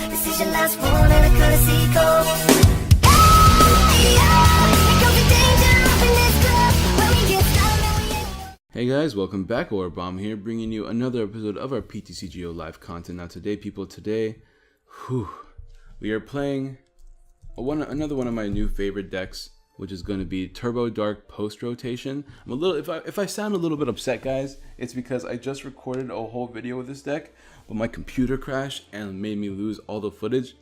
Decision last one and a courtesy call. Hey guys, welcome back. AuraBomb here, bringing you another episode of our PTCGO live content. Now today, we are playing another one of my new favorite decks, which is going to be Turbo Dark Post Rotation. I'm a little, if I sound a little bit upset, guys, it's because I just recorded a whole video with this deck, but my computer crashed and made me lose all the footage.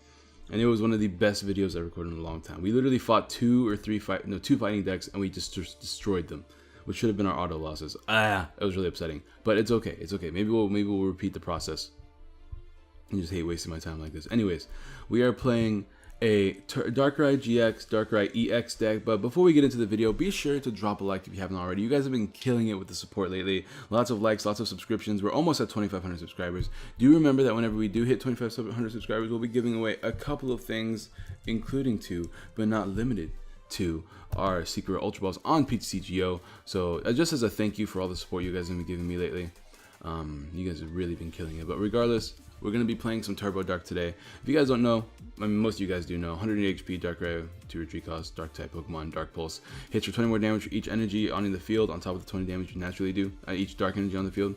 And it was one of the best videos I recorded in a long time. We literally fought two fighting decks, and we just destroyed them, which should have been our auto losses. It was really upsetting, but it's okay. It's okay. Maybe we'll repeat the process. I just hate wasting my time like this. Anyways, we are playing a Darkrai GX, Darkrai EX deck. But before we get into the video, be sure to drop a like if you haven't already. You guys have been killing it with the support lately. Lots of likes, lots of subscriptions. We're almost at 2,500 subscribers. Do remember that whenever we do hit 2,500 subscribers, we'll be giving away a couple of things, including two, but not limited to, our secret Ultra Balls on PTCGO. So just as a thank you for all the support you guys have been giving me lately. You guys have really been killing it. But regardless, we're going to be playing some Turbo Dark today. If you guys don't know, I mean, most of you guys do know, 180 HP, Darkrai, 2 retreat cost, Dark type Pokemon, Dark Pulse. Hits for 20 more damage for each energy on in the field, on top of the 20 damage you naturally do, each Dark energy on the field.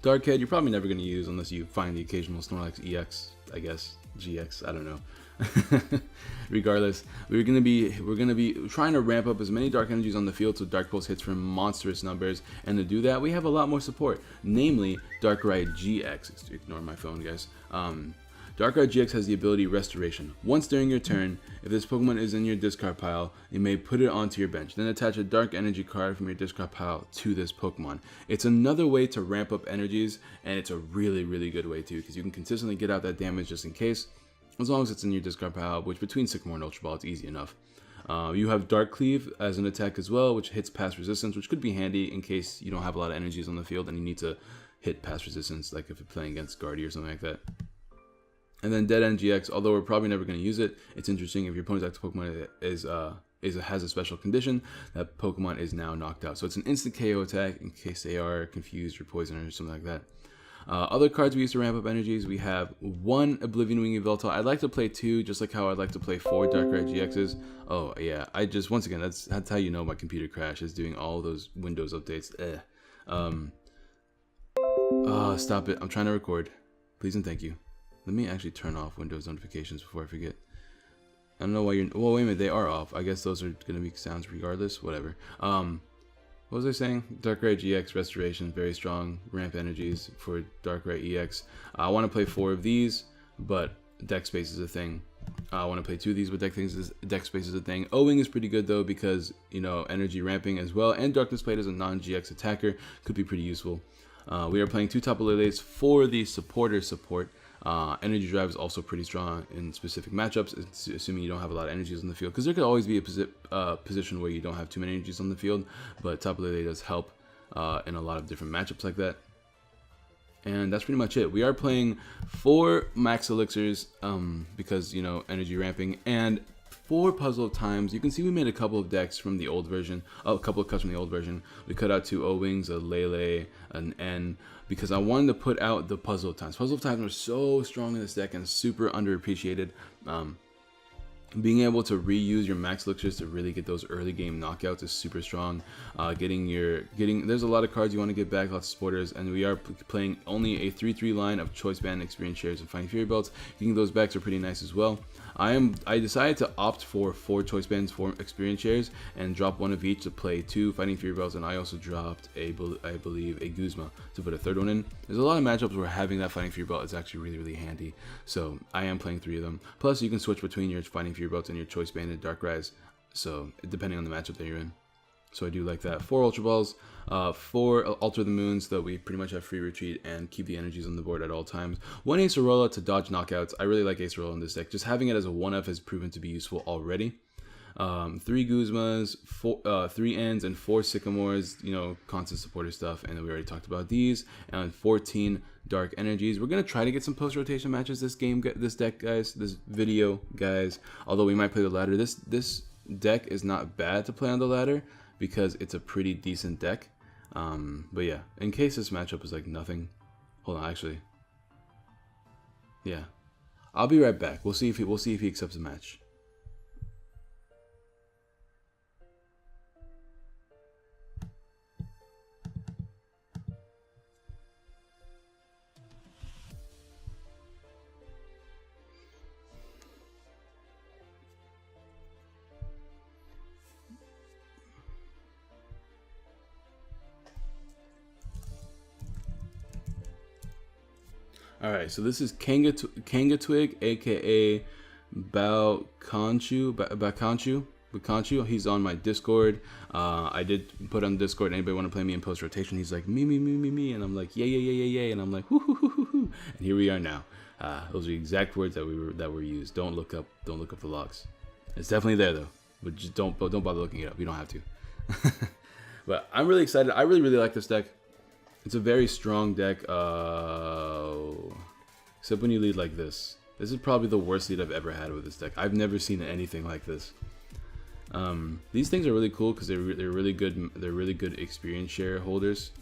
Dark Head, you're probably never going to use unless you find the occasional Snorlax EX, I guess, GX, I don't know. Regardless, we're gonna be trying to ramp up as many dark energies on the field so Dark Pulse hits for monstrous numbers, and to do that we have a lot more support, namely Darkrai GX. Ignore my phone, guys. Darkrai GX has the ability Restoration. Once during your turn, if this Pokemon is in your discard pile, you may put it onto your bench, then attach a Dark Energy card from your discard pile to this Pokemon. It's another way to ramp up energies, and it's a really good way too, because you can consistently get out that damage just in case, as long as it's in your discard pile, which between Sycamore and Ultra Ball, it's easy enough. You have Dark Cleave as an attack as well, which hits Pass Resistance, which could be handy in case you don't have a lot of energies on the field and you need to hit Pass Resistance, like if you're playing against Guardy or something like that. And then Dead End GX, although we're probably never going to use it, it's interesting if your opponent's active Pokemon has a special condition, that Pokemon is now knocked out. So it's an instant KO attack in case they are confused or poisoned or something like that. Other cards we use to ramp up energies, we have 1 Oblivion Wing Yveltal. I'd like to play 2, just like how I'd like to play 4 Darkrai GXs. Oh yeah, once again, that's how you know my computer crash is doing all those Windows updates. Stop it, I'm trying to record. Please and thank you. Let me actually turn off Windows notifications before I forget. I don't know why well, wait a minute, they are off. I guess those are gonna be sounds regardless, whatever. What was I saying? Darkrai GX Restoration, very strong ramp energies for Darkrai EX. I want to play 4 of these, but deck space is a thing. I want to play 2 of these, but deck space is a thing. O-Wing is pretty good though, because, you know, energy ramping as well, and Darkness Plate as a non-GX attacker could be pretty useful. We are playing 2 Tapu Leles for the supporter support. Energy Drive is also pretty strong in specific matchups, assuming you don't have a lot of energies on the field, because there could always be a position where you don't have too many energies on the field, but Tapu Lele does help in a lot of different matchups like that. And that's pretty much it. We are playing 4 Max Elixirs, because, you know, energy ramping, and 4 Puzzle of Times. You can see we made a couple of decks from the old version, a couple of cuts from the old version. We cut out 2 O-Wings, a Lele, an N, because I wanted to put out the Puzzle of Times. Puzzle of Times are so strong in this deck and super underappreciated. Being able to reuse your Max Elixirs to really get those early game knockouts is super strong. There's a lot of cards you want to get back, lots of supporters, and we are playing only a 3-3 line of Choice Band, Experience Shares, and Fighting Fury Belts. Getting those backs are pretty nice as well. I decided to opt for 4 Choice Bands, 4 Experience Shares, and drop 1 of each to play 2 Fighting Fury Belts, and I also dropped I believe a Guzma to put a 3rd one in. There's a lot of matchups where having that Fighting Fury Belt is actually really handy, so I am playing 3 of them. Plus you can switch between your Fighting Fury Belts and your Choice Banded Darkrai's, so depending on the matchup that you're in. So I do like that. 4 Ultra Balls, 4 Alter the Moons, that we pretty much have free retreat and keep the energies on the board at all times. 1 Acerola to dodge knockouts. I really like Acerola in this deck. Just having it as a 1-F has proven to be useful already. 3 Guzmas, 3 Ns, and 4 Sycamores, you know, constant supporter stuff, and we already talked about these, and 14 Dark Energies. We're going to try to get some post-rotation matches this deck, guys, this video, guys, although we might play the ladder. This deck is not bad to play on the ladder, because it's a pretty decent deck, but yeah, in case this matchup is like nothing, hold on, actually, yeah, I'll be right back. We'll see if he accepts a match. Alright, so this is Kingitanga Twig, aka Bakanchu. He's on my Discord. I did put on Discord, anybody want to play me in post rotation? He's like, me. And I'm like, yeah. And I'm like, hoo. And here we are now. Those are the exact words that were used. Don't look up the logs. It's definitely there though. But just don't bother looking it up. You don't have to. But I'm really excited. I really like this deck. It's a very strong deck, except when you lead like this. This is probably the worst lead I've ever had with this deck. I've never seen anything like this. These things are really cool because they're really good. They're really good experience share holders.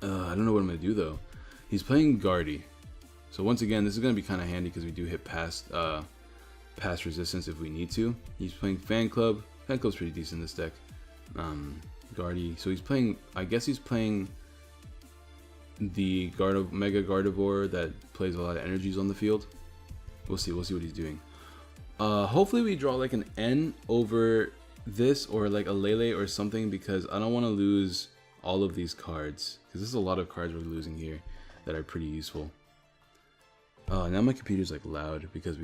I don't know what I'm gonna do though. He's playing Guardy, so once again, this is gonna be kind of handy because we do hit past resistance if we need to. He's playing Fan Club. Fan Club's pretty decent in this deck. Guardy, so he's playing, I guess he's playing the Mega Gardevoir that plays a lot of energies on the field. We'll see what he's doing. Hopefully we draw like an N over this, or like a Lele or something, because I don't want to lose all of these cards, because this is a lot of cards we're losing here that are pretty useful. Now my computer's like loud because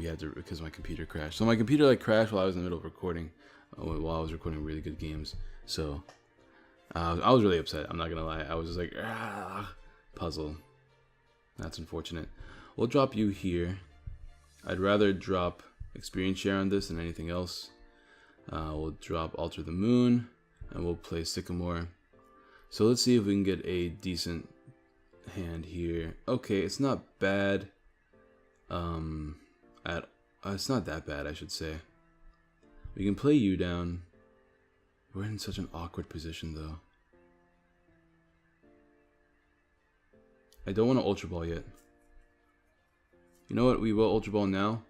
my computer crashed. So my computer like crashed while I was in the middle of recording, while I was recording really good games. So I was really upset, I'm not gonna lie. I was just like, puzzle. That's unfortunate. We'll drop you here. I'd rather drop experience share on this than anything else. We'll drop Alter the Moon, and we'll play Sycamore. So let's see if we can get a decent hand here. Okay, it's not bad. It's not that bad, I should say. We can play you down. We're in such an awkward position, though. I don't want to Ultra Ball yet. You know what? We will Ultra Ball now.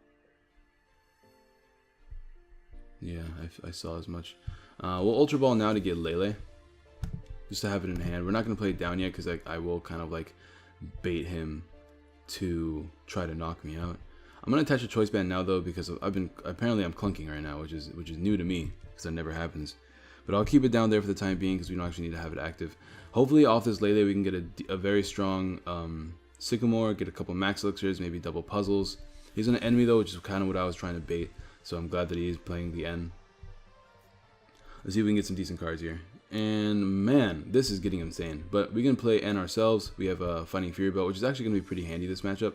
Yeah, I saw as much. We'll Ultra Ball now to get Lele, just to have it in hand. We're not going to play it down yet because I will kind of like bait him to try to knock me out. I'm going to attach a Choice Band now though, because apparently I'm clunking right now, which is new to me because that never happens. But I'll keep it down there for the time being because we don't actually need to have it active. Hopefully off this Lele we can get a very strong Sycamore, get a couple Max Elixirs, maybe double puzzles. He's an enemy though, which is kind of what I was trying to bait. So I'm glad that he is playing the N. Let's see if we can get some decent cards here. And man, this is getting insane. But we can play N ourselves. We have a Fighting Fury Belt, which is actually going to be pretty handy this matchup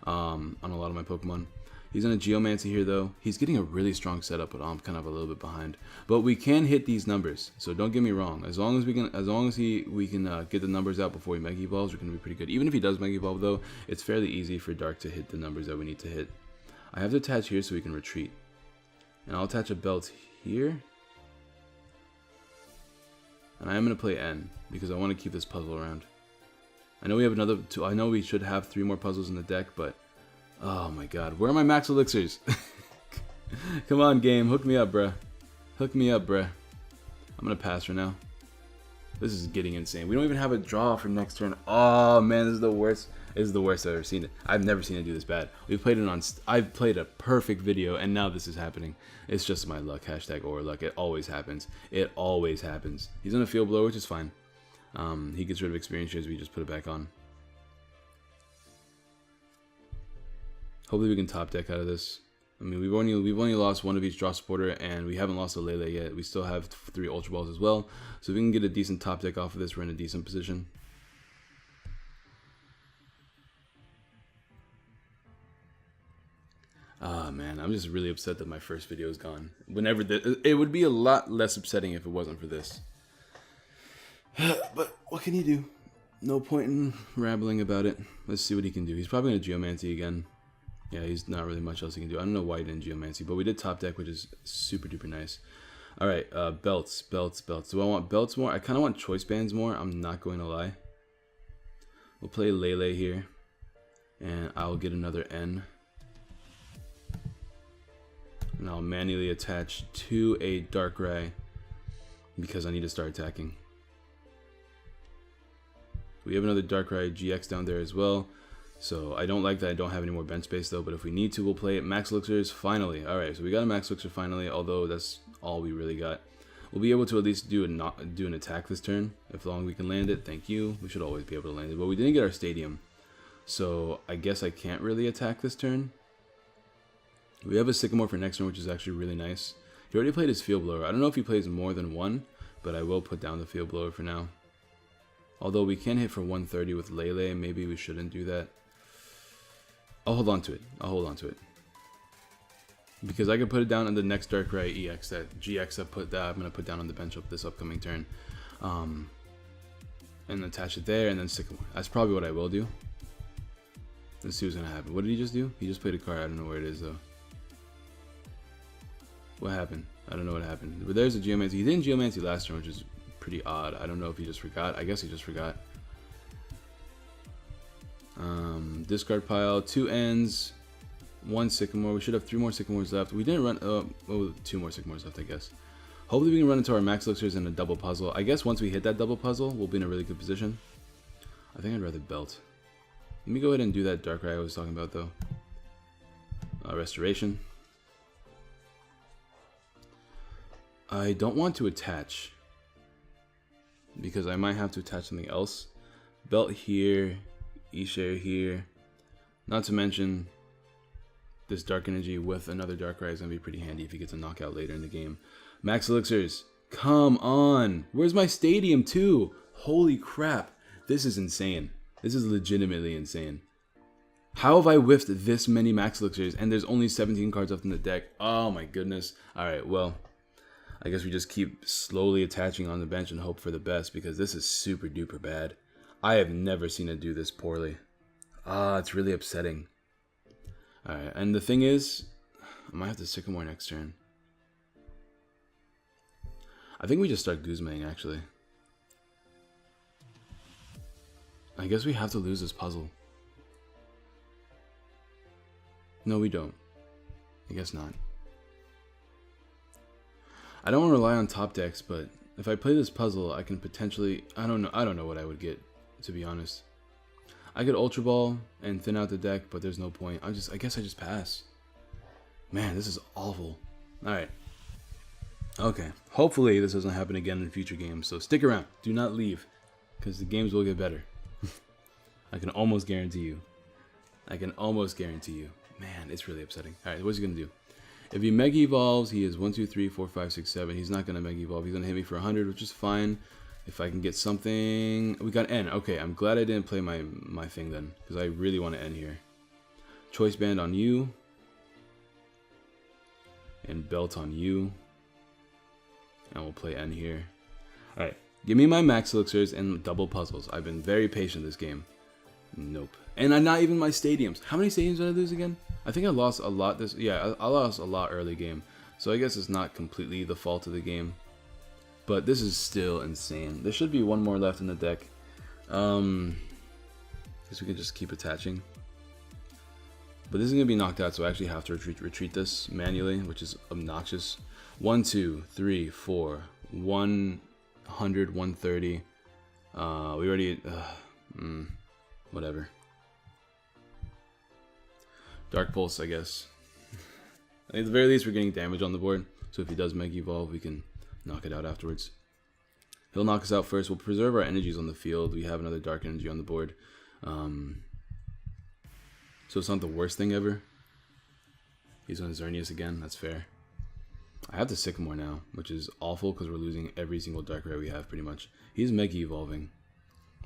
on a lot of my Pokemon. He's in a Geomancy here though. He's getting a really strong setup, but I'm kind of a little bit behind. But we can hit these numbers, so don't get me wrong. As long as we can get the numbers out before he Mega Evolves, we're going to be pretty good. Even if he does Mega Evolve though, it's fairly easy for Dark to hit the numbers that we need to hit. I have to attach here so we can retreat. And I'll attach a belt here. And I am going to play N because I want to keep this puzzle around. I know we have another two. I know we should have 3 more puzzles in the deck, but oh my god, where are my Max Elixirs? Come on, game, hook me up, bruh. Hook me up, bruh. I'm going to pass for now. This is getting insane. We don't even have a draw for next turn. Oh man, this is the worst. This is the worst I've ever seen it. I've never seen it do this bad. We've played it on. I've played a perfect video, and now this is happening. It's just my luck. Hashtag or luck. It always happens. It always happens. He's on a field blow, which is fine. He gets rid of experience shares. We just put it back on. Hopefully we can top deck out of this. I mean, we've only lost 1 of each draw supporter, and we haven't lost a Lele yet. We still have 3 Ultra Balls as well. So if we can get a decent top deck off of this, we're in a decent position. Ah man, I'm just really upset that my first video is gone. It would be a lot less upsetting if it wasn't for this. But what can you do? No point in rambling about it. Let's see what he can do. He's probably going to Geomancy again. Yeah, he's not really much else he can do. I don't know why he didn't Geomancy, but we did top deck, which is super duper nice. Alright, belts. Do I want belts more? I kind of want Choice Bands more, I'm not going to lie. We'll play Lele here. and I'll get another N. And I'll manually attach to a Darkrai because I need to start attacking. We have another Darkrai GX down there as well. So I don't like that I don't have any more bench space though, but if we need to, we'll play it. Max Elixirs finally. Alright, so we got a Max Elixir finally, although that's all we really got. We'll be able to at least do an attack this turn, if long we can land it. Thank you. We should always be able to land it, but we didn't get our stadium. So I guess I can't really attack this turn. We have a Sycamore for next turn, which is actually really nice. He already played his Field Blower. I don't know if he plays more than one, but I will put down the Field Blower for now. Although we can hit for 130 with Lele, maybe we shouldn't do that. I'll hold on to it. I'll hold on to it. Because I can put it down on the next Darkrai EX, that GX I'm going to put down on the bench up this upcoming turn. And attach it there, and then Sycamore. That's probably what I will do. Let's see what's going to happen. What did he just do? He just played a card. I don't know where it is, though. What happened? I don't know what happened. But there's a Geomancy. He didn't Geomancy last turn, which is pretty odd. I don't know if he just forgot. I guess he just forgot. Discard pile, 2 ends, 1 Sycamore. We should have 3 more Sycamores left. We didn't run, 2 more Sycamores left, I guess. Hopefully we can run into our Max Elixirs in a double puzzle. I guess once we hit that double puzzle, we'll be in a really good position. I think I'd rather belt. Let me go ahead and do that Darkrai I was talking about, though. Restoration. I don't want to attach, because I might have to attach something else. Belt here, E-Share here. Not to mention, this Dark Energy with another Darkrai is going to be pretty handy if he gets a knockout later in the game. Max Elixirs, come on! Where's my stadium too? Holy crap, this is insane. This is legitimately insane. How have I whiffed this many Max Elixirs and there's only 17 cards left in the deck? Oh my goodness. Alright, well, I guess we just keep slowly attaching on the bench and hope for the best, because this is super duper bad. I have never seen it do this poorly. It's really upsetting. Alright, and the thing is, I might have to Sycamore next turn. I think we just start Guzmaing, actually. I guess we have to lose this puzzle. No, we don't. I guess not. I don't want to rely on top decks, but if I play this puzzle, I can potentially... I don't know what I would get, to be honest. I could Ultra Ball and thin out the deck, but there's no point. I guess I just pass. Man, this is awful. Alright. Okay. Hopefully this doesn't happen again in future games, so stick around. Do not leave, because the games will get better. I can almost guarantee you. I can almost guarantee you. Man, it's really upsetting. Alright, what's he going to do? If he Mega Evolves, he is 1, 2, 3, 4, 5, 6, 7. He's not going to Mega Evolve. He's going to hit me for 100, which is fine. If I can get something... We got N. Okay, I'm glad I didn't play my thing then, because I really want to end here. Choice Band on you. And Belt on you. And we'll play N here. Alright, give me my Max Elixirs and double puzzles. I've been very patient this game. Nope. And I'm not even my stadiums. How many stadiums did I lose again? I think I lost a lot this... Yeah, I lost a lot early game. So I guess it's not completely the fault of the game. But this is still insane. There should be one more left in the deck. Guess we can just keep attaching. But this is going to be knocked out, so I actually have to retreat this manually, which is obnoxious. 1, 2, 3, 4, 100, 130. We already... whatever. Dark Pulse, I guess. At the very least, we're getting damage on the board. So if he does Mega Evolve, we can knock it out afterwards. He'll knock us out first. We'll preserve our energies on the field. We have another Dark Energy on the board. So it's not the worst thing ever. He's on Xerneas again. That's fair. I have the Sycamore now, which is awful because we're losing every single Darkrai we have pretty much. He's Mega Evolving.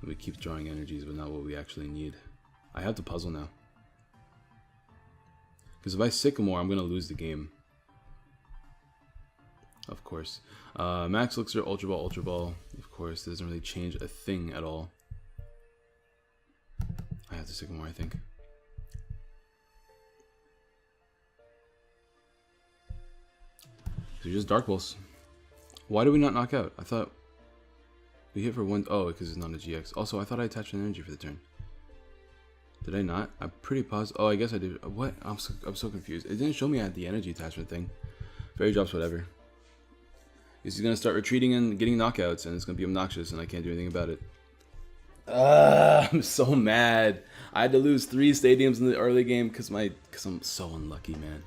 We keep drawing energies, but not what we actually need. I have the puzzle now. Because if I Sycamore, I'm going to lose the game. Of course. Max Elixir, Ultra Ball. Of course, it doesn't really change a thing at all. I have the Sycamore, I think. So just Dark Pulse. Why do we not knock out? I thought we hit for 1... Oh, because it's not a GX. Also, I thought I attached an energy for the turn. Did I not? I'm pretty positive. Oh, I guess I did. What? I'm so confused. It didn't show me I had the energy attachment thing. Fairy drops, whatever. He's gonna start retreating and getting knockouts, and it's gonna be obnoxious, and I can't do anything about it. I'm so mad. I had to lose 3 stadiums in the early game because I'm so unlucky, man.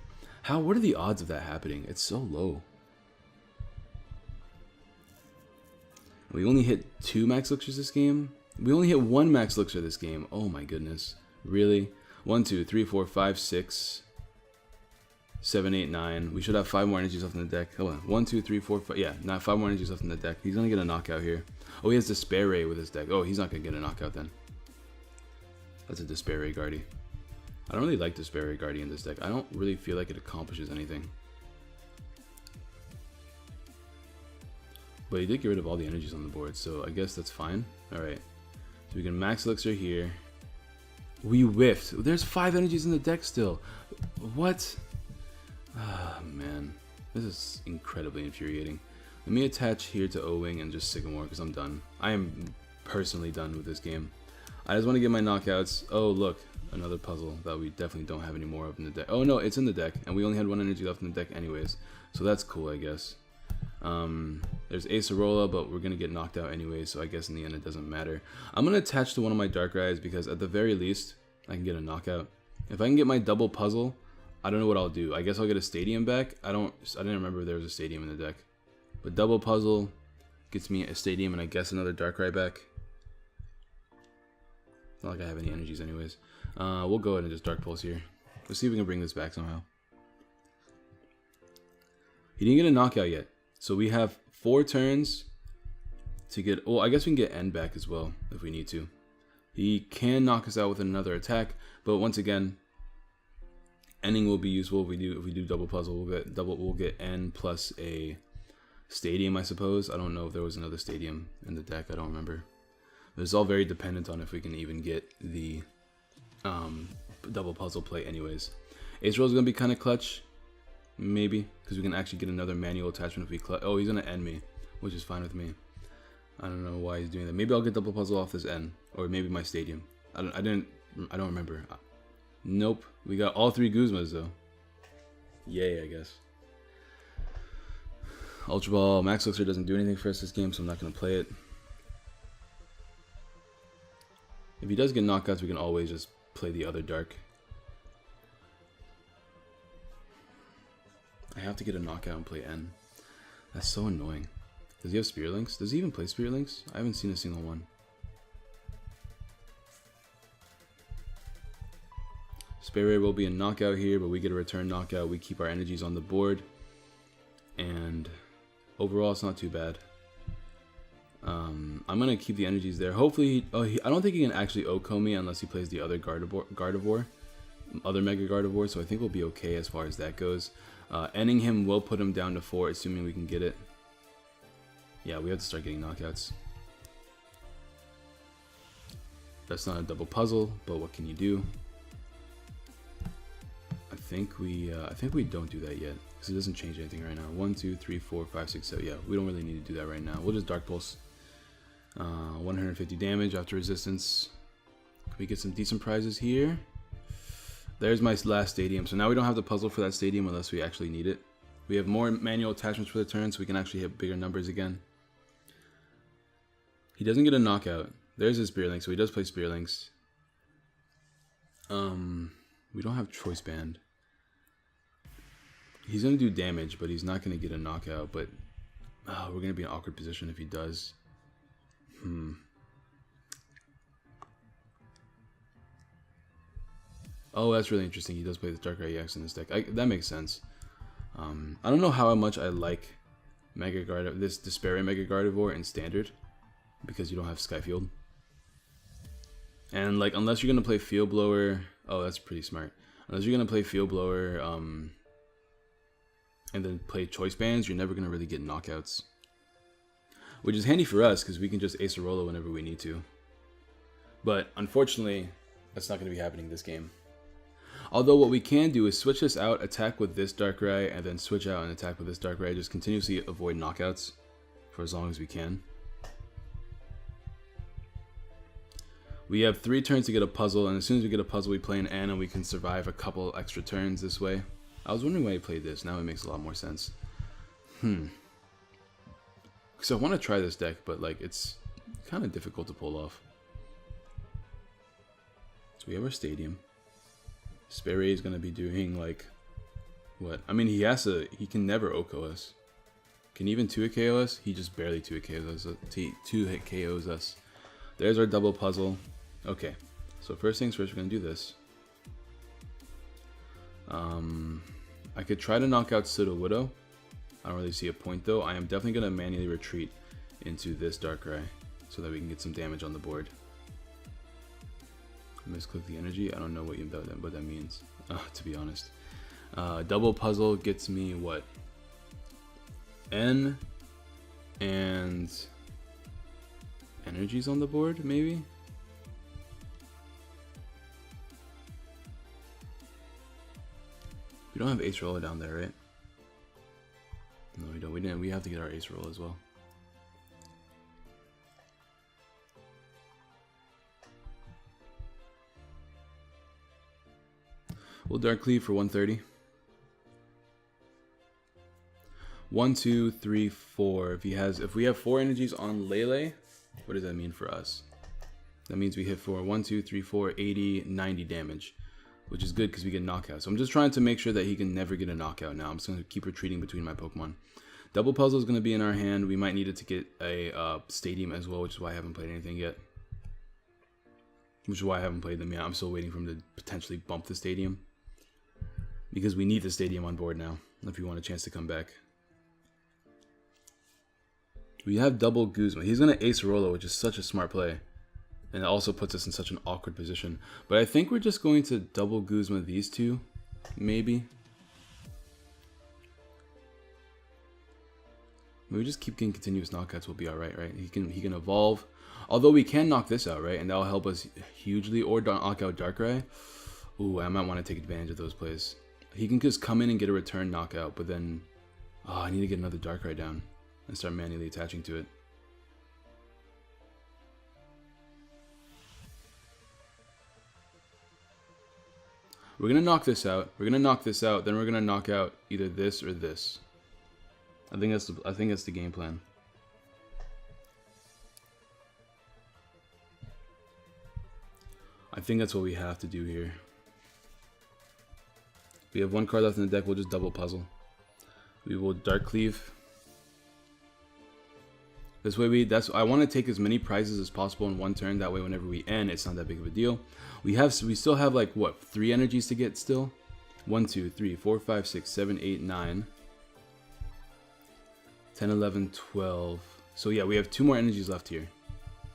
What are the odds of that happening? It's so low. We only hit 2 max elixirs this game. We only hit 1 max elixir this game. Oh my goodness. Really? 1, 2, 3, 4, 5, 6, 7, 8, 9. We should have 5 more energies left in the deck. Hold on. 1, 2, 3, 4, 5. Yeah, not 5 more energies left in the deck. He's gonna get a knockout here. Oh, he has Despair Ray with his deck. Oh, he's not gonna get a knockout then. That's a Despair Ray Guardy. I don't really like Despair Ray Guardy in this deck. I don't really feel like it accomplishes anything. But he did get rid of all the energies on the board, so I guess that's fine. Alright. So we can max elixir here. We whiffed. There's 5 energies in the deck still. What? Ah, man. This is incredibly infuriating. Let me attach here to O-Wing and just Sycamore because I'm done. I am personally done with this game. I just want to get my knockouts. Oh, look. Another puzzle that we definitely don't have any more of in the deck. Oh, no, it's in the deck. And we only had 1 energy left in the deck anyways. So that's cool, I guess. There's Acerola, but we're going to get knocked out anyway, so I guess in the end it doesn't matter. I'm going to attach to one of my Darkrai's because at the very least, I can get a knockout. If I can get my double puzzle, I don't know what I'll do. I guess I'll get a stadium back. I didn't remember there was a stadium in the deck. But double puzzle gets me a stadium and I guess another Darkrai back. Not like I have any energies anyways. We'll go ahead and just Dark Pulse here. Let's see if we can bring this back somehow. He didn't get a knockout yet. So we have 4 turns to get... Oh, I guess we can get N back as well if we need to. He can knock us out with another attack, but once again, Nning will be useful if we do double puzzle. We'll get N plus a stadium, I suppose. I don't know if there was another stadium in the deck. I don't remember. It's all very dependent on if we can even get the double puzzle play anyways. Ace Roll's gonna be kind of clutch. Maybe, because we can actually get another manual attachment if we clutch. Oh, he's going to end me, which is fine with me. I don't know why he's doing that. Maybe I'll get double puzzle off this end, or maybe my stadium. I don't remember. Nope. We got all 3 Guzmas, though. Yay, I guess. Ultra Ball, Max Elixir doesn't do anything for us this game, so I'm not going to play it. If he does get knockouts, we can always just play the other Dark. I have to get a knockout and play N. That's so annoying. Does he have Spirit Links? Does he even play Spirit Links? I haven't seen a single one. Spare will be a knockout here, but we get a return knockout. We keep our energies on the board. And overall, it's not too bad. I'm going to keep the energies there. Hopefully, I don't think he can actually OHKO me unless he plays the other Gardevoir. Other Mega Gardevoir, so I think we'll be okay as far as that goes. Ending him will put him down to 4, assuming we can get it. Yeah, we have to start getting knockouts. That's not a double puzzle, but what can you do? I think we don't do that yet, because it doesn't change anything right now. 1, 2, 3, 4, 5, 6, 7. Yeah, we don't really need to do that right now. We'll just Dark Pulse. 150 damage after resistance. Can we get some decent prizes here? There's my last stadium. So now we don't have the puzzle for that stadium unless we actually need it. We have more manual attachments for the turn, so we can actually hit bigger numbers again. He doesn't get a knockout. There's his Spirit Link, so he does play Spirit Links. We don't have Choice Band. He's going to do damage, but he's not going to get a knockout. But we're going to be in an awkward position if he does. Oh, that's really interesting. He does play the Darkrai EX in this deck. That makes sense. I don't know how much I like this Despair Mega Gardevoir in Standard, because you don't have Skyfield. And like, unless you're gonna play Field Blower, oh, that's pretty smart. Unless you're gonna play Field Blower, and then play Choice Bands, you're never gonna really get knockouts. Which is handy for us because we can just Acerola whenever we need to. But unfortunately, that's not gonna be happening this game. Although what we can do is switch this out, attack with this Darkrai, and then switch out and attack with this Darkrai. Just continuously avoid knockouts for as long as we can. We have 3 turns to get a puzzle, and as soon as we get a puzzle, we play an N, and we can survive a couple extra turns this way. I was wondering why he played this. Now it makes a lot more sense. Because I want to try this deck, but like it's kind of difficult to pull off. So we have our stadium. Sperry is going to be doing like what? I mean, he can never OHKO us. Can he even 2-hit KO us? He just barely 2-hit KOs us. 2-hit KOs us. There's our double puzzle. Okay, so first things first, we're going to do this. I could try to knock out Sudowoodo. I don't really see a point though. I am definitely going to manually retreat into this Darkrai so that we can get some damage on the board. Misclick the energy. I don't know what that means, to be honest. Double puzzle gets me what? N and energies on the board, maybe? We don't have Ace Roller down there, right? No, we don't. We have to get our Ace Roll as well. We'll Dark Cleave for 130. 1, 2, 3, 4. If we have 4 energies on Lele, what does that mean for us? That means we hit for 1, 2, 3, 4, 80, 90 damage, which is good because we get knockout. So I'm just trying to make sure that he can never get a knockout now. I'm just going to keep retreating between my Pokemon. Double Puzzle is going to be in our hand. We might need it to get a Stadium as well, which is why I haven't played anything yet. Which is why I haven't played them yet. I'm still waiting for him to potentially bump the Stadium. Because we need the Stadium on board now, if you want a chance to come back. We have double Guzma. He's going to Ace Rolo, which is such a smart play. And it also puts us in such an awkward position. But I think we're just going to double Guzma these two, maybe. Maybe just keep getting continuous knockouts, we'll be alright, right? He can evolve. Although we can knock this out, right? And that'll help us hugely. Or knock out Darkrai. Ooh, I might want to take advantage of those plays. He can just come in and get a return knockout, but then... Oh, I need to get another Darkrai down and start manually attaching to it. We're going to knock this out. We're going to knock this out. Then we're going to knock out either this or this. I think that's the game plan. I think that's what we have to do here. We have 1 card left in the deck. We'll just double puzzle. We will Dark Cleave. This way I want to take as many prizes as possible in 1 turn. That way whenever we end, it's not that big of a deal. We still have like what, 3 energies to get still? 1, 2, 3, 4, 5, 6, 7, 8, 9. 10, 11, 12. So yeah, we have 2 more energies left here.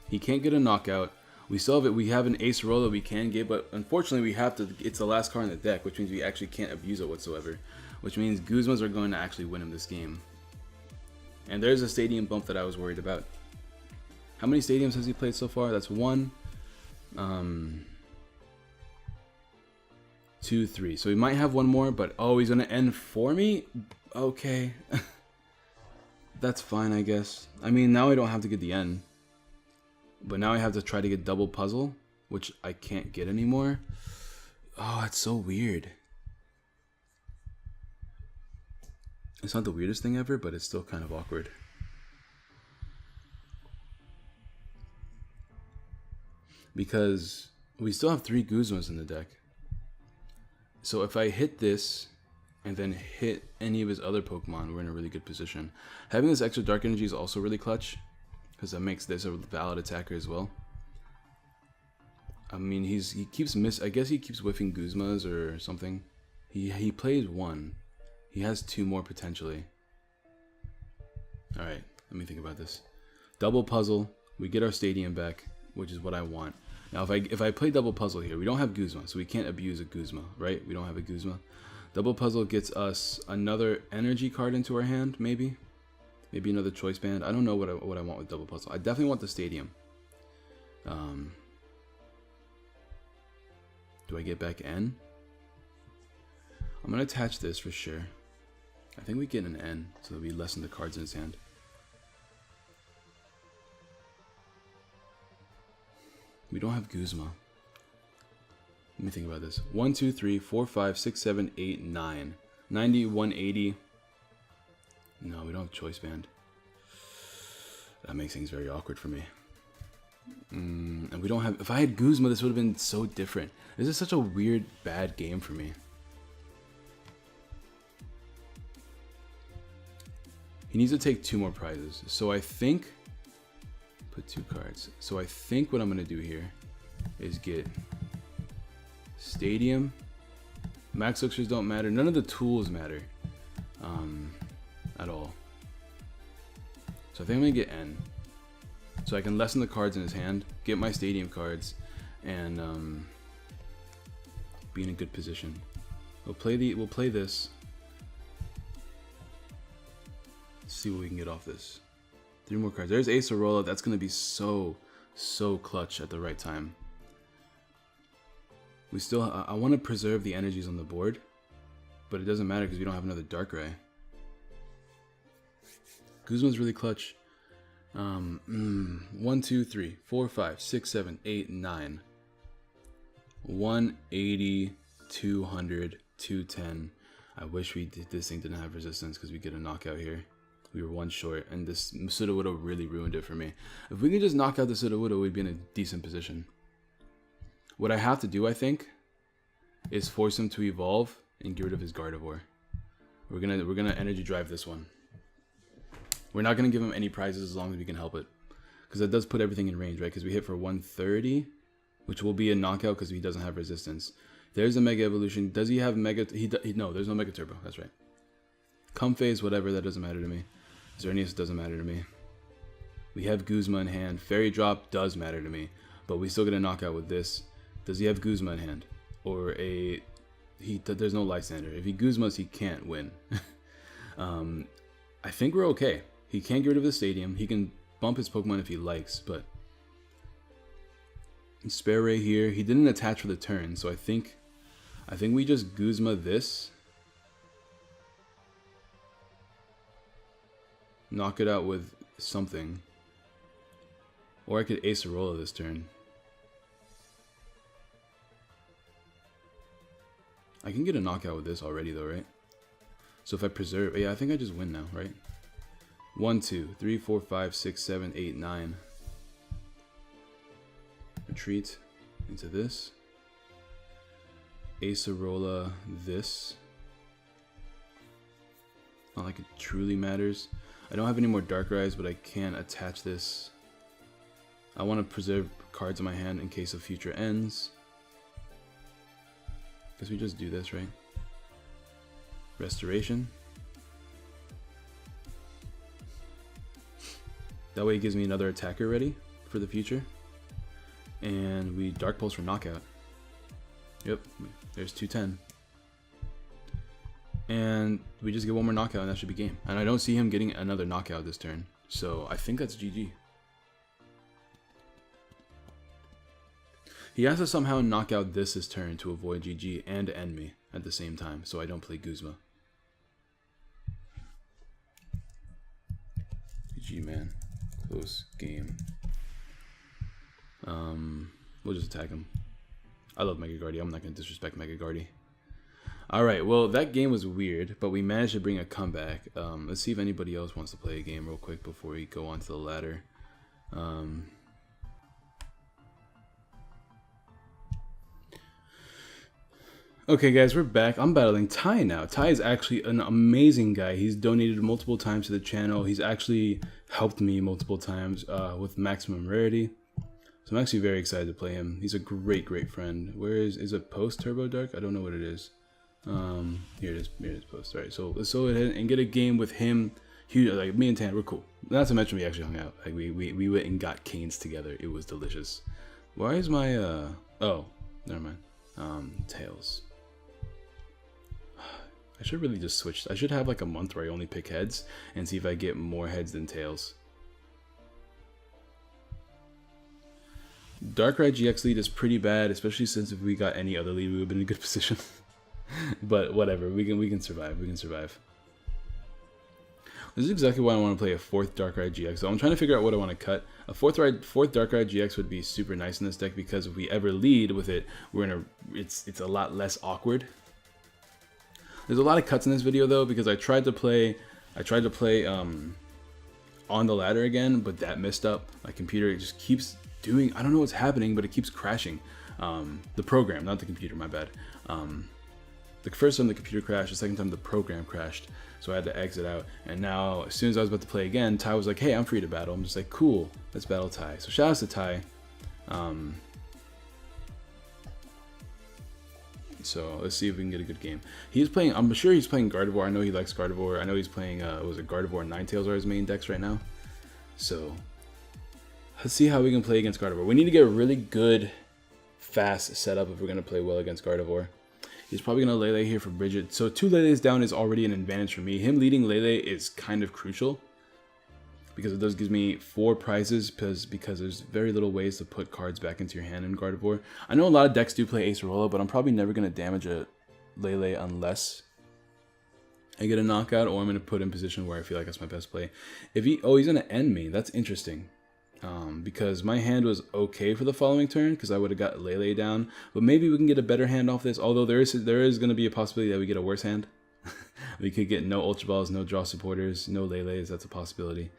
He can't get a knockout. We still have it. We have an Ace Roll that we can get, but unfortunately we have to. It's the last card in the deck, which means we actually can't abuse it whatsoever. Which means Guzmas are going to actually win him this game. And there's a Stadium bump that I was worried about. How many Stadiums has he played so far? That's 1, 2, 3. So we might have 1 more, but oh, he's gonna end for me? Okay. That's fine, I guess. I mean, now I don't have to get the end. But now I have to try to get double puzzle, which I can't get anymore. Oh, it's so weird. It's not the weirdest thing ever, but it's still kind of awkward. Because we still have 3 Guzmas in the deck. So if I hit this and then hit any of his other Pokemon, we're in a really good position. Having this extra Dark Energy is also really clutch, because that makes this a valid attacker as well. I mean, he keeps I guess he keeps whiffing Guzmas or something. He plays 1. He has 2 more potentially. Alright, let me think about this. Double puzzle, we get our Stadium back, which is what I want. Now if I play double puzzle here, we don't have Guzma, so we can't abuse a Guzma, right? We don't have a Guzma. Double puzzle gets us another energy card into our hand, maybe. Maybe another choice band. I don't know what I want with double puzzle. I definitely want the Stadium. Do I get back N? I'm gonna attach this for sure. I think we get an N, so that we lessen the cards in his hand. We don't have Guzma. Let me think about this. 1, 2, 3, 4, 5, 6, 7, 8, 9. 90, 180. No, we don't have Choice Band. That makes things very awkward for me. And we don't have... If I had Guzma, this would have been so different. This is such a weird, bad game for me. He needs to take 2 more prizes. So I think... Put 2 cards. So I think what I'm going to do here is get Stadium. Max Elixirs don't matter. None of the tools matter at all. So I think I'm going to get N. So I can lessen the cards in his hand, get my Stadium cards, and be in a good position. We'll play this. Let's see what we can get off this. 3 more cards. There's Acerola. That's going to be so clutch at the right time. We still... I want to preserve the energies on the board, but it doesn't matter because we don't have another Darkrai. Guzma's really clutch. 1, 2, 3, 4, 5, 6, 7, 8, 9. 180, 200, 210. I wish this thing didn't have resistance because we get a knockout here. We were 1 short, and this Sudowoodo really ruined it for me. If we could just knock out the Sudowoodo, we'd be in a decent position. What I have to do, I think, is force him to evolve and get rid of his Gardevoir. We're gonna energy drive this one. We're not gonna give him any prizes as long as we can help it, because that does put everything in range, right? Because we hit for 130, which will be a knockout because he doesn't have resistance. There's a Mega Evolution. Does he have Mega? No, there's no Mega Turbo. That's right. Comphase, whatever. That doesn't matter to me. Xerneas doesn't matter to me. We have Guzma in hand. Fairy Drop does matter to me, but we still get a knockout with this. Does he have Guzma in hand? Or a... There's no Lysander. If he Guzmas, he can't win. I think we're okay. He can't get rid of the Stadium. He can bump his Pokemon if he likes, but... Spare Ray here. He didn't attach for the turn, so I think we just Guzma this. Knock it out with something. Or I could Acerola this turn. I can get a knockout with this already though, right? So if I preserve... Yeah, I think I just win now, right? 1, 2, 3, 4, 5, 6, 7, 8, 9. Retreat into this. Acerola this. Not like it truly matters. I don't have any more Darkrai's, but I can attach this. I want to preserve cards in my hand in case of future ends. Guess we just do this, right? Restoration. That way it gives me another attacker ready for the future. And we Dark Pulse for knockout. Yep, there's 210. And we just get 1 more knockout and that should be game. And I don't see him getting another knockout this turn. So I think that's GG. He has to somehow knock out this turn to avoid GG and end me at the same time, so I don't play Guzma. GG, man. Close game. We'll just attack him. I love Mega Guardy. I'm not going to disrespect Mega Guardy. Alright, well, that game was weird, but we managed to bring a comeback. Let's see if anybody else wants to play a game real quick before we go on to the ladder. Okay, guys, we're back. I'm battling Ty now. Ty is actually an amazing guy. He's donated multiple times to the channel. He's actually helped me multiple times with maximum rarity. So I'm actually very excited to play him. He's a great friend. Where is it post Turbo Dark? I don't know what it is. Here it is. Here it is post. Alright, so let's go ahead and get a game with him. Like me and Tan, we're cool. Not to mention we actually hung out. Like we went and got canes together. It was delicious. Why is my oh, never mind. Tails. I should really just switch. I should have like a month where I only pick heads and see if I get more heads than tails. Darkrai GX lead is pretty bad, especially since if we got any other lead, we would have been in a good position. But whatever, we can survive. We can survive. This is exactly why I want to play a 4th Darkrai GX. So I'm trying to figure out what I want to cut. A 4th Darkrai GX would be super nice in this deck because if we ever lead with it, it's a lot less awkward. There's a lot of cuts in this video though because I tried to play on the ladder again, but that messed up. My computer just keeps doing, I don't know what's happening, but it keeps crashing. The program, not the computer, my bad. The first time the computer crashed, the second time the program crashed. So I had to exit out. And now, as soon as I was about to play again, Ty was like, hey, I'm free to battle. I'm just like, cool, let's battle Ty. So shout out to Ty. So let's see if we can get a good game. He's playing, I'm sure he's playing Gardevoir. I know he likes Gardevoir. I know he's playing, was it Gardevoir and Ninetales are his main decks right now. So let's see how we can play against Gardevoir. We need to get a really good, fast setup if we're going to play well against Gardevoir. He's probably going to Lele here for Bridget. So 2 Leles down is already an advantage for me. Him leading Lele is kind of crucial because it does give me 4 prizes because there's very little ways to put cards back into your hand in Gardevoir. I know a lot of decks do play Acerola, but I'm probably never going to damage a Lele unless I get a knockout or I'm going to put in position where I feel like that's my best play. If he, oh, he's going to end me. That's interesting. Because my hand was okay for the following turn because I would have got Lele down, but maybe we can get a better hand off this, although there is going to be a possibility that we get a worse hand. We could get no Ultra Balls, no Draw Supporters, no Leles, that's a possibility.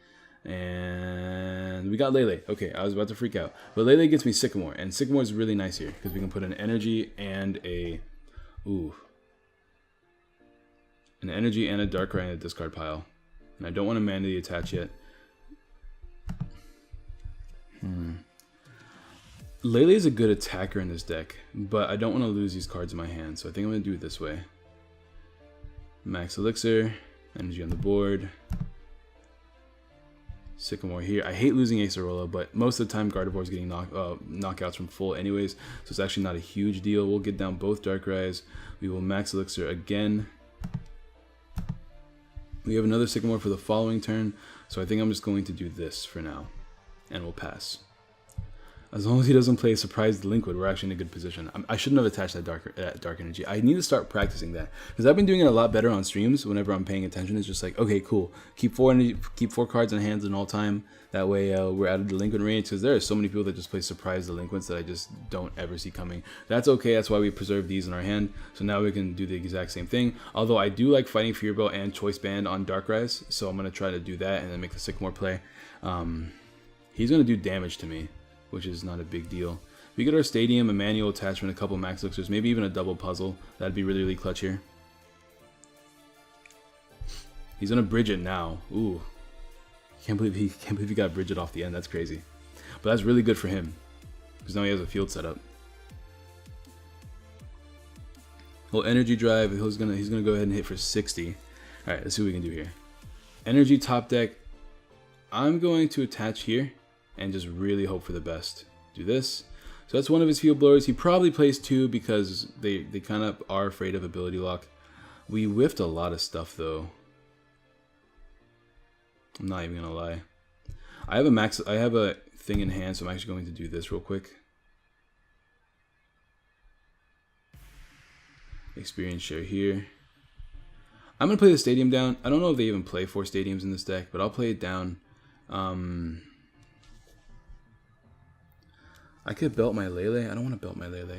And we got Lele. Okay, I was about to freak out. But Lele gets me Sycamore, and Sycamore is really nice here because we can put an energy and a... Ooh. An energy and a Darkrai in the discard pile. And I don't want to manually attach yet. Lele is a good attacker in this deck, but I don't want to lose these cards in my hand, so I think I'm going to do it this way. Max Elixir, energy on the board. Sycamore here. I hate losing Acerola, but most of the time Gardevoir is getting knockouts from full anyways, so it's actually not a huge deal. We'll get down both Darkrai's. We will Max Elixir again. We have another Sycamore for the following turn, so I think I'm just going to do this for now. And we'll pass. As long as he doesn't play a Surprise Delinquent, we're actually in a good position. I shouldn't have attached that dark energy. I need to start practicing that because I've been doing it a lot better on streams. Whenever I'm paying attention, it's just like, okay, cool. Keep 4 cards in hands in all time. That way, we're out of delinquent range. Because there are so many people that just play Surprise Delinquents that I just don't ever see coming. That's okay. That's why we preserve these in our hand. So now we can do the exact same thing. Although I do like Fighting Fear Bell and Choice Band on Darkrai, so I'm gonna try to do that and then make the Sycamore play. He's going to do damage to me, which is not a big deal. We get our Stadium, a manual attachment, a couple Max Elixirs, maybe even a double puzzle. That'd be really, really clutch here. He's going to Bridget now. Ooh. Can't believe he got Bridget off the end. That's crazy. But that's really good for him, because now he has a field set up. Well, Energy Drive, he's gonna go ahead and hit for 60. Alright, let's see what we can do here. Energy top deck. I'm going to attach here and just really hope for the best. Do this. So that's one of his field blowers. He probably plays 2 because they kind of are afraid of ability lock. We whiffed a lot of stuff though. I'm not even gonna lie. I have a thing in hand, so I'm actually going to do this real quick. Experience share here. I'm gonna play the Stadium down. I don't know if they even play 4 stadiums in this deck, but I'll play it down. I could belt my Lele. I don't want to belt my Lele.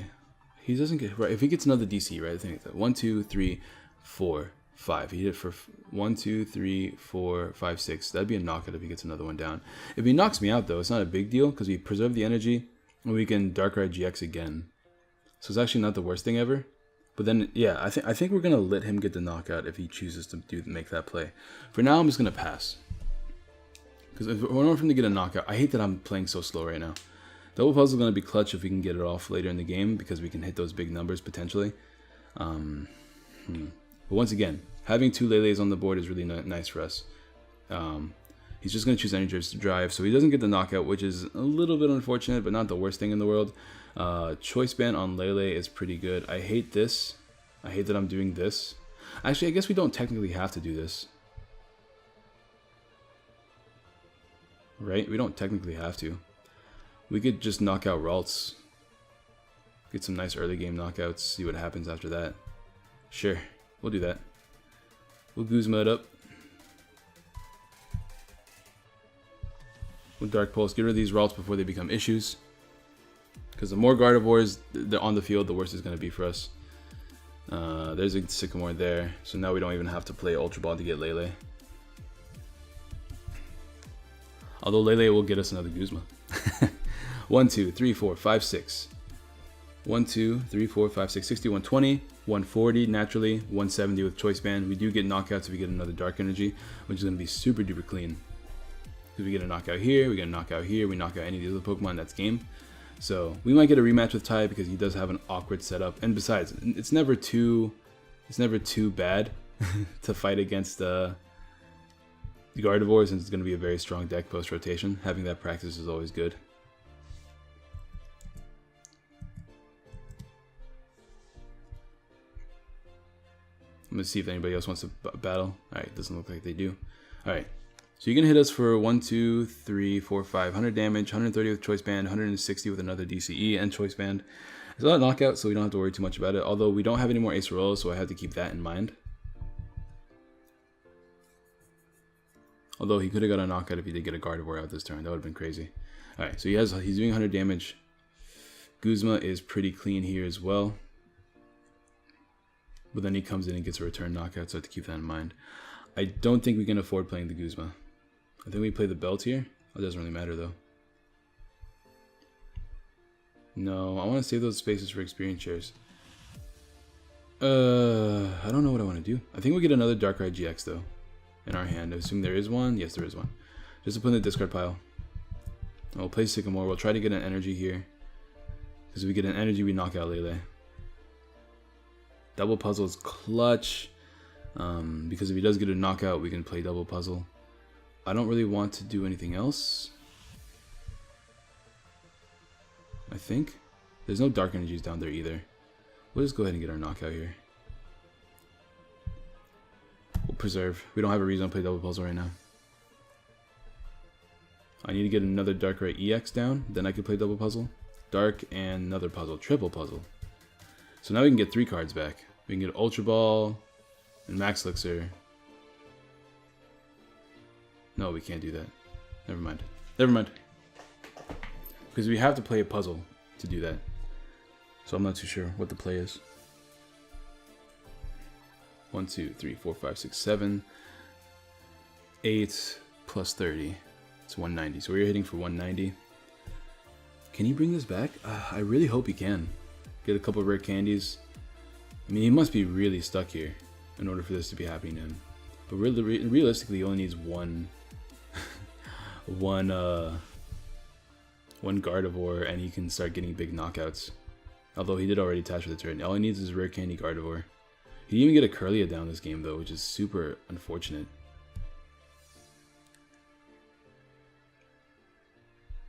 He doesn't get right. If he gets another DC, right? I think it's 1, 2, 3, 4, 5. He hit it for 1, 2, 3, 4, 5, 6. That'd be a knockout if he gets another one down. If he knocks me out though, it's not a big deal because we preserve the energy and we can Darkrai GX again. So it's actually not the worst thing ever. But then, yeah, I think we're gonna let him get the knockout if he chooses to make that play. For now, I'm just gonna pass. Because in order for him to get a knockout, I hate that I'm playing so slow right now. Double puzzle is going to be clutch if we can get it off later in the game because we can hit those big numbers potentially. But once again, having 2 Leles on the board is really nice for us. He's just going to choose Energy Drive, so he doesn't get the knockout, which is a little bit unfortunate, but not the worst thing in the world. Choice Band on Lele is pretty good. I hate this. I hate that I'm doing this. Actually, I guess we don't technically have to do this. Right? We don't technically have to. We could just knock out Ralts. Get some nice early game knockouts. See what happens after that. Sure. We'll do that. We'll Guzma it up. with Dark Pulse. Get rid of these Ralts before they become issues. Because the more Gardevoirs they're on the field, the worse it's going to be for us. There's a Sycamore there. So now we don't even have to play Ultra Ball to get Lele. Although Lele will get us another Guzma. 1, 2, 3, 4, 5, 6. 1, 2, 3, 4, 5, 6, 60, 120, 140 naturally, 170 with Choice Band. We do get knockouts if we get another Dark Energy, which is going to be super duper clean. Because we get a knockout here, we get a knockout here, we knock out any of the other Pokemon, that's game. So we might get a rematch with Ty because he does have an awkward setup. And besides, it's never too bad to fight against the Gardevoir, since it's going to be a very strong deck post rotation. Having that practice is always good. I'm going to see if anybody else wants to battle. Alright, doesn't look like they do. Alright, so you're going to hit us for 1, 2, 3, 4, 5, 100 damage, 130 with Choice Band, 160 with another DCE and Choice Band. It's not a knockout, so we don't have to worry too much about it. Although we don't have any more Acerola, so I have to keep that in mind. Although he could have got a knockout if he did get a Gardevoir out this turn. That would have been crazy. Alright, so he's doing 100 damage. Guzma is pretty clean here as well. But then he comes in and gets a return knockout, so I have to keep that in mind. I don't think we can afford playing the Guzma. I think we play the Belt here. It doesn't really matter though. No, I want to save those spaces for experience shares. I don't know what I want to do. I think we'll get another Darkrai GX though in our hand. I assume there is one. Yes, there is one. Just to put in the discard pile. We'll play Sycamore. We'll try to get an energy here. Because if we get an energy, we knock out Lele. Double Puzzle is clutch. Because if he does get a knockout, we can play Double Puzzle. I don't really want to do anything else. I think. There's no Dark Energies down there either. We'll just go ahead and get our knockout here. We'll preserve. We don't have a reason to play Double Puzzle right now. I need to get another Darkrai EX down. Then I can play Double Puzzle. Dark and another puzzle. Triple Puzzle. So now we can get 3 cards back. We can get Ultra Ball and Max Elixir. No, we can't do that. Never mind. Never mind. Because we have to play a puzzle to do that. So I'm not too sure what the play is. 1, 2, 3, 4, 5, 6, 7. 8 plus 30. It's 190. So we're hitting for 190. Can he bring this back? I really hope he can. Get a couple of rare candies. I mean, he must be really stuck here in order for this to be happening to him. But really, realistically, he only needs one Gardevoir, and he can start getting big knockouts. Although he did already attach for the turn. All he needs is rare candy Gardevoir. He didn't even get a Curlia down this game though, which is super unfortunate.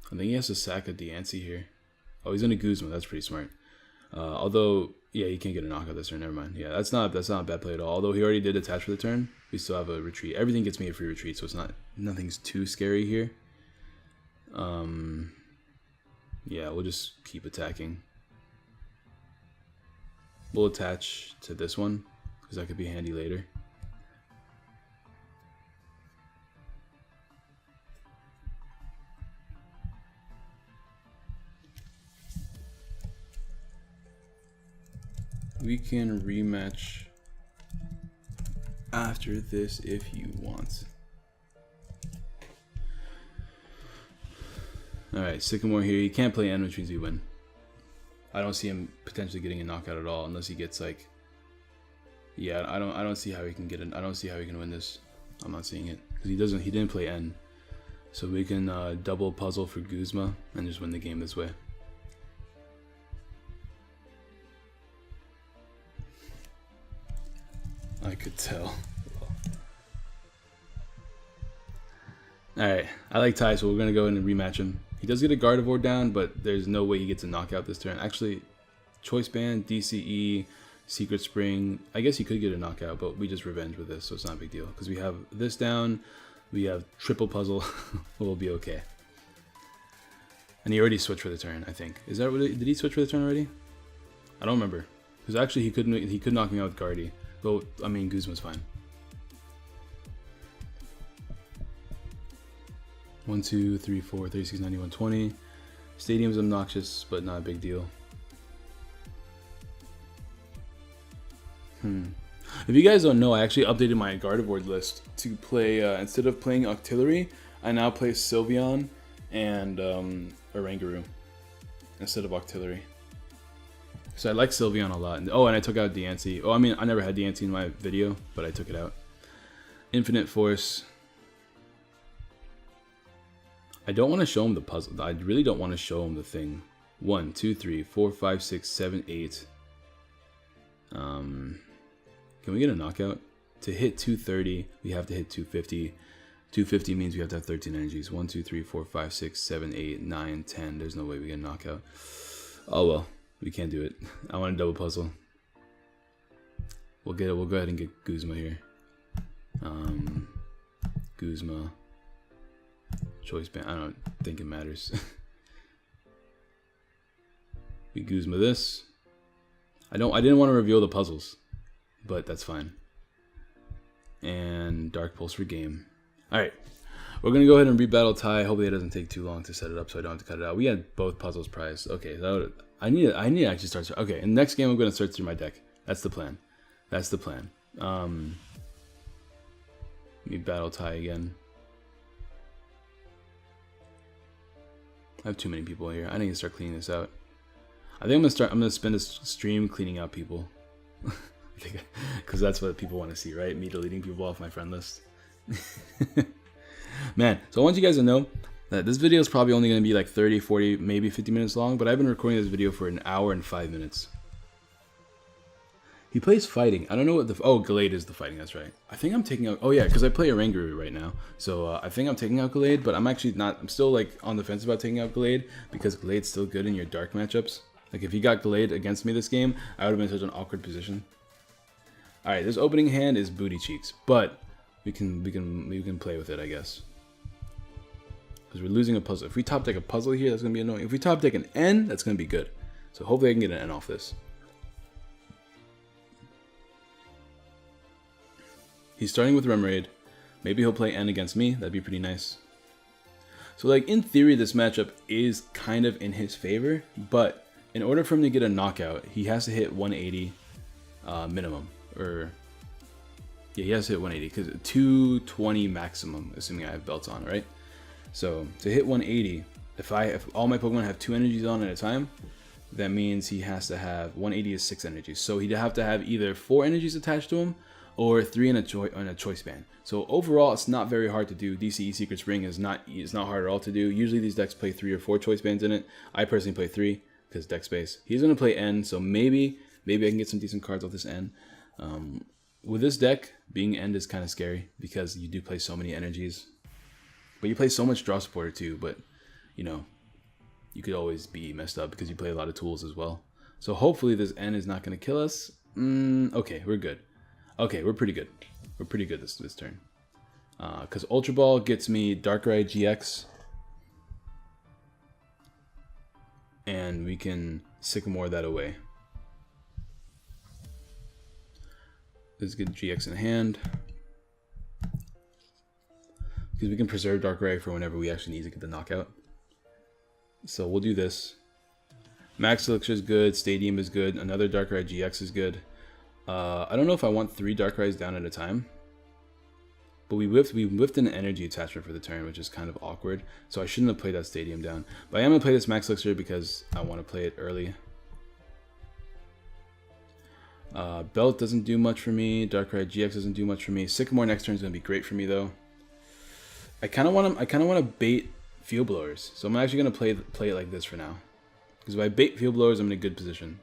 I think he has to sack a Diancie here. Oh, he's in a Guzma. That's pretty smart. Although, yeah, he can't get a knockout this turn. Never mind. Yeah, that's not a bad play at all. Although he already did attach for the turn, we still have a retreat. Everything gets me a free retreat, so it's nothing's too scary here. Yeah, we'll just keep attacking. We'll attach to this one because that could be handy later. We can rematch after this if you want. Alright, Sycamore here. He can't play N, which means we win. I don't see him potentially getting a knockout at all unless he gets like... Yeah, I don't see how he can get it. I don't see how he can win this. I'm not seeing it. Because he didn't play N. So we can double puzzle for Guzma and just win the game this way. I could tell. Alright, I like Ty, so we're going to go in and rematch him. He does get a Gardevoir down, but there's no way he gets a knockout this turn. Actually, Choice Band, DCE, Secret Spring. I guess he could get a knockout, but we just revenge with this, so it's not a big deal. Because we have this down, we have triple puzzle, we'll be okay. And he already switched for the turn, I think. Is that what did he switch for the turn already? I don't remember. Because actually he could knock me out with Guardy. But, I mean, Guzma's fine. 1, 2, 3, 4, 36, 90, 120. Stadium's obnoxious, but not a big deal. If you guys don't know, I actually updated my Gardevoir list to play, instead of playing Octillery, I now play Sylveon and Oranguru instead of Octillery. So I like Sylveon a lot. Oh, and I took out Diancie. Oh, I mean, I never had Diancie in my video, but I took it out. Infinite Force. I don't want to show him the puzzle. I really don't want to show him the thing. 1, 2, 3, 4, 5, 6, 7, 8. Can we get a knockout? To hit 230, we have to hit 250. 250 means we have to have 13 energies. 1, 2, 3, 4, 5, 6, 7, 8, 9, 10. There's no way we get a knockout. Oh well, we can't do it. I want a double puzzle. We'll get it. We'll go ahead and get Guzma here. Guzma. Choice band. I don't think it matters. We Guzma this. I didn't want to reveal the puzzles, but that's fine. And Dark Pulse for game. Alright. We're gonna go ahead and rebattle Ty. Hopefully it doesn't take too long to set it up so I don't have to cut it out. We had both puzzles prized. Okay, I need to actually start. Okay, in the next game I'm gonna search through my deck. That's the plan. That's the plan. Let me battle Ty again. I have too many people here. I need to start cleaning this out. I think I'm gonna spend a stream cleaning out people. Because that's what people want to see, right? Me deleting people off my friend list. Man, so I want you guys to know that this video is probably only going to be like 30, 40, maybe 50 minutes long, but I've been recording this video for 1 hour and 5 minutes. He plays fighting. I don't know what the... Oh, Gallade is the fighting, that's right. I think I'm taking out... Oh yeah, because I play Oranguru right now. So I think I'm taking out Gallade, but I'm actually not... I'm still like on the fence about taking out Gallade, because Gallade's still good in your dark matchups. Like if he got Gallade against me this game, I would have been in such an awkward position. Alright, this opening hand is booty cheeks, but we can play with it, I guess. Because we're losing a puzzle. If we top deck a puzzle here, that's going to be annoying. If we top deck an N, that's going to be good. So hopefully I can get an N off this. He's starting with Remoraid. Maybe he'll play N against me. That'd be pretty nice. So like in theory, this matchup is kind of in his favor, but in order for him to get a knockout, he has to hit 180 minimum. Or yeah, he has to hit 180 because 220 maximum, assuming I have belts on, right? So to hit 180, if all my Pokemon have 2 energies on at a time, that means he has to have 180 is 6 energies. So he'd have to have either 4 energies attached to him or 3 in a choice band. So overall, it's not very hard to do. DCE Secret Spring is not hard at all to do. Usually these decks play 3 or 4 choice bands in it. I personally play 3 because deck space. He's gonna play N, so maybe I can get some decent cards off this N. With this deck, being End is kind of scary because you do play so many energies. But you play so much draw supporter too, but you know, you could always be messed up because you play a lot of tools as well. So hopefully this N is not going to kill us. Okay, we're good. Okay, we're pretty good. We're pretty good this turn. Because Ultra Ball gets me Darkrai GX. And we can Sycamore that away. Let's get GX in hand. Because we can preserve Darkrai for whenever we actually need to get the knockout. So we'll do this. Max Elixir is good. Stadium is good. Another Darkrai GX is good. I don't know if I want 3 Darkrai's down at a time. But we whiffed an energy attachment for the turn, which is kind of awkward. So I shouldn't have played that Stadium down. But I am going to play this Max Elixir because I want to play it early. Belt doesn't do much for me. Darkrai GX doesn't do much for me. Sycamore next turn is going to be great for me though. I kind of want to bait Field Blowers. So I'm actually going to play it like this for now. Because if I bait Field Blowers, I'm in a good position.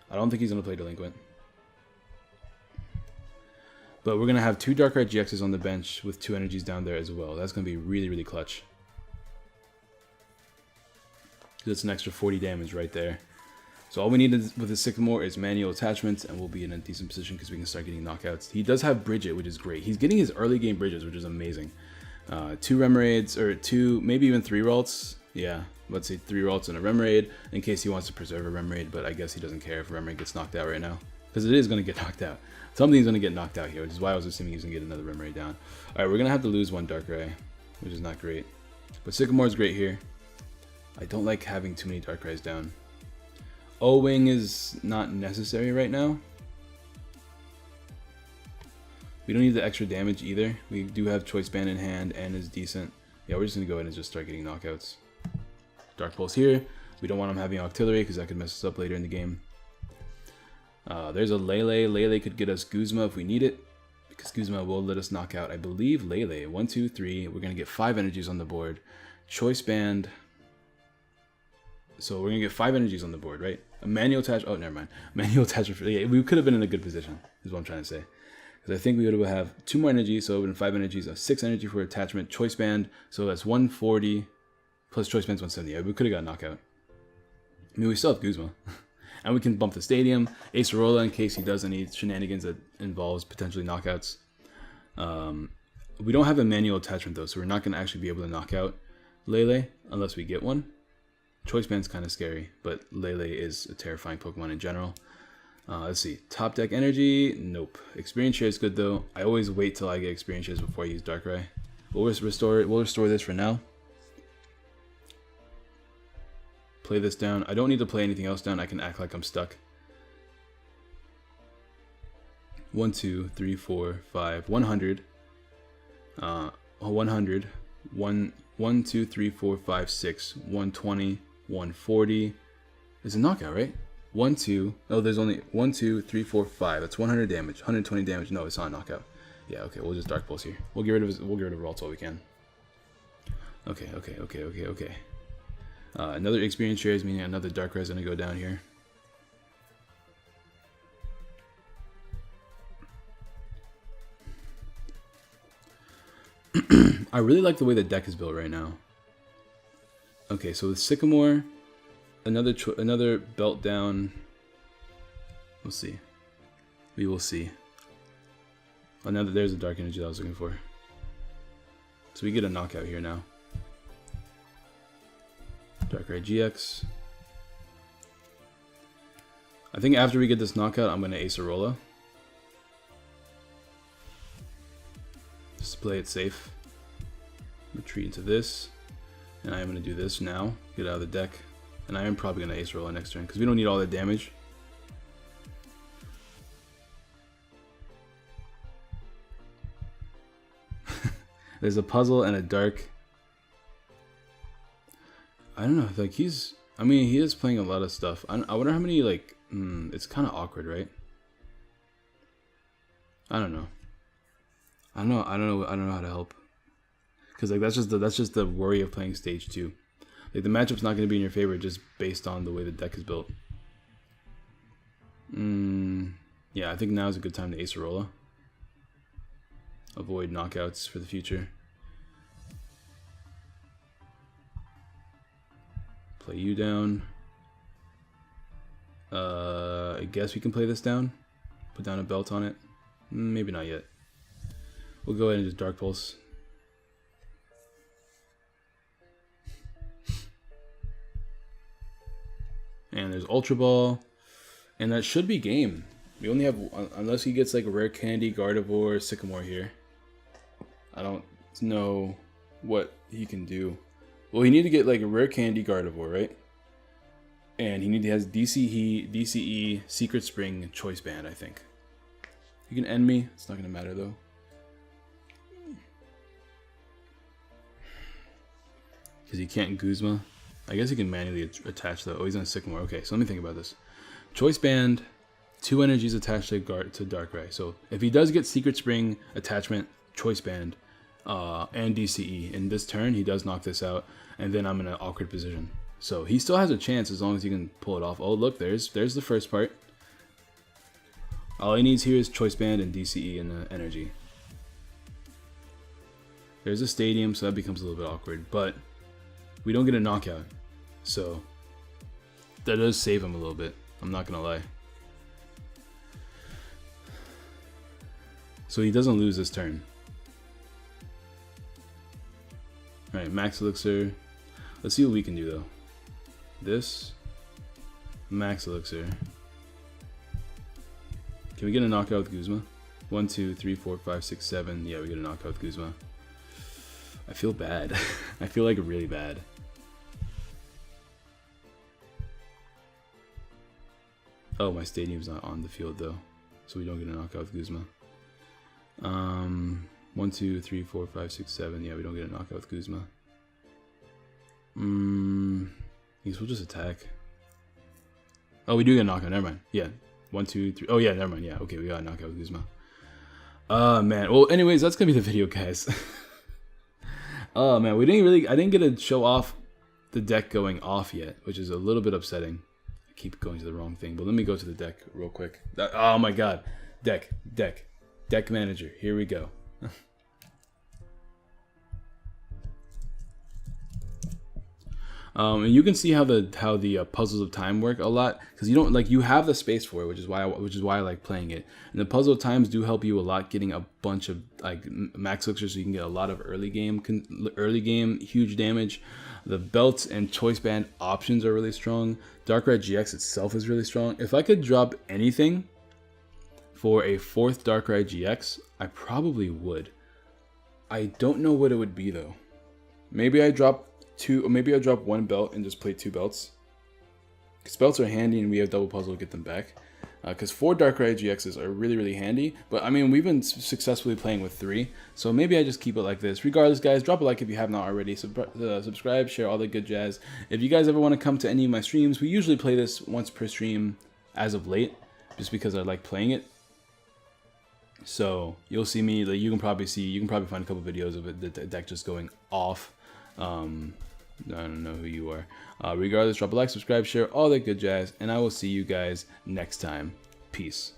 I don't think he's going to play Delinquent. But we're going to have 2 Darkrai GXs on the bench with 2 energies down there as well. That's going to be really, really clutch. That's an extra 40 damage right there. So all we need with the Sycamore is manual attachments, and we'll be in a decent position because we can start getting knockouts. He does have Bridget, which is great. He's getting his early game Bridges, which is amazing. 2 Remoraids, or 2, maybe even 3 Ralts. Yeah, let's say 3 Ralts and a Remoraid, in case he wants to preserve a Remoraid, but I guess he doesn't care if Remoraid gets knocked out right now. Because it is going to get knocked out. Something's going to get knocked out here, which is why I was assuming he's going to get another Remoraid down. Alright, we're going to have to lose 1 Darkrai, which is not great. But Sycamore's great here. I don't like having too many Darkrai's down. O-Wing is not necessary right now. We don't need the extra damage either. We do have Choice Band in hand and is decent. Yeah, we're just going to go ahead and just start getting knockouts. Dark Pulse here. We don't want him having Octillery because that could mess us up later in the game. There's a Lele. Lele could get us Guzma if we need it, because Guzma will let us knock out, I believe, Lele. 1, 2, 3. We're going to get 5 energies on the board. Choice Band. So we're going to get 5 energies on the board, right? A manual attachment. Oh, never mind. Manual attachment. Yeah, we could have been in a good position, is what I'm trying to say. Because I think we would have 2 more energies, so it would have been 5 energies, a 6 energy for attachment, Choice Band. So that's 140 plus Choice Band's 170. Yeah, we could have got knockout. I mean, we still have Guzma. And we can bump the stadium, Acerola in case he does any shenanigans that involves potentially knockouts. We don't have a manual attachment though, so we're not going to actually be able to knock out Lele unless we get one. Choice Band's kind of scary, but Lele is a terrifying Pokemon in general. Let's see, top deck energy, nope. Experience share is good though. I always wait till I get experience shares before I use Darkrai. We'll restore this for now. Play this down. I don't need to play anything else down. I can act like I'm stuck. 1, 2, 3, 4, 5, 100. 100. 1, 2, 3, 4, 5, 6. 120. 140. It's a knockout, right? 1, 2. Oh, there's only 1, 2, 3, 4, 5. That's 100 damage. 120 damage. No, it's not a knockout. Yeah, okay. We'll just Dark Pulse here. We'll get rid of Ralts while we can. Okay. Another experience shares, meaning another Darkrai is going to go down here. I really like the way the deck is built right now. Okay, so with Sycamore, another belt down. We'll see. We will see. There's a Dark Energy that I was looking for. So we get a knockout here now. Darkrai GX. I think after we get this knockout, I'm going to Acerola. Just to play it safe. Retreat into this. And I am going to do this now. Get out of the deck. And I am probably going to Acerola next turn because we don't need all that damage. There's a puzzle and a dark. I don't know, like he is playing a lot of stuff. I wonder how many, like, it's kind of awkward, right? I don't know how to help. Cause like that's just the worry of playing stage 2. Like the matchup's not going to be in your favor just based on the way the deck is built. Yeah, I think now is a good time to Acerola. Avoid knockouts for the future. Play you down. I guess we can play this down. Put down a belt on it. Maybe not yet. We'll go ahead and just Dark Pulse. And there's Ultra Ball. And that should be game. We only have, unless he gets like a Rare Candy, Gardevoir, Sycamore here. I don't know what he can do. Well, he need to get like a Rare Candy, Gardevoir, right? And he has DCE, Secret Spring, Choice Band, I think. He can end me. It's not going to matter though. Because he can't Guzma. I guess he can manually attach though. Oh, he's on Sycamore. Okay, so let me think about this. Choice Band, 2 energies attached to Darkrai. So if he does get Secret Spring, attachment, Choice Band, and DCE in this turn, he does knock this out, and then I'm in an awkward position. So he still has a chance as long as he can pull it off. Oh, look, there's the first part. All he needs here is Choice Band and DCE and the energy. There's a stadium, so that becomes a little bit awkward, but we don't get a knockout. So that does save him a little bit. I'm not gonna lie. So he doesn't lose this turn. Alright, Max Elixir. Let's see what we can do though. This. Max Elixir. Can we get a knockout with Guzma? 1, 2, 3, 4, 5, 6, 7. Yeah, we get a knockout with Guzma. I feel bad. I feel like really bad. Oh, my stadium's not on the field though, so we don't get a knockout with Guzma. 1, 2, 3, 4, 5, 6, 7. Yeah, we don't get a knockout with Guzma. I guess we'll just attack. Oh, we do get a knockout. Never mind. Yeah. 1, 2, 3. Oh, yeah. Never mind. Yeah. Okay, we got a knockout with Guzma. Man. Well, anyways, that's gonna be the video, guys. Oh man, I didn't get to show off the deck going off yet, which is a little bit upsetting. I keep going to the wrong thing, but let me go to the deck real quick. Oh my god. Deck manager. Here we go. And you can see how the puzzles of time work a lot, because you have the space for it, which is why I like playing it. And the puzzle of times do help you a lot, getting a bunch of like max elixirs, so you can get a lot of early game huge damage. The belts and choice band options are really strong. Darkrai GX itself is really strong. If I could drop anything for a 4th Darkrai GX, I probably would. I don't know what it would be though. Maybe I drop 2, or maybe I drop 1 belt and just play 2 belts. Because belts are handy and we have double puzzle to get them back. Because 4 Darkrai GXs are really, really handy. But I mean, we've been successfully playing with 3. So maybe I just keep it like this. Regardless, guys, drop a like if you have not already. Subscribe, share, all the good jazz. If you guys ever want to come to any of my streams, we usually play this once per stream as of late. Just because I like playing it. So you'll see me, like, you can probably find a couple videos of it, the deck just going off. I don't know who you are. Regardless, drop a like, subscribe, share, all that good jazz, and I will see you guys next time. Peace.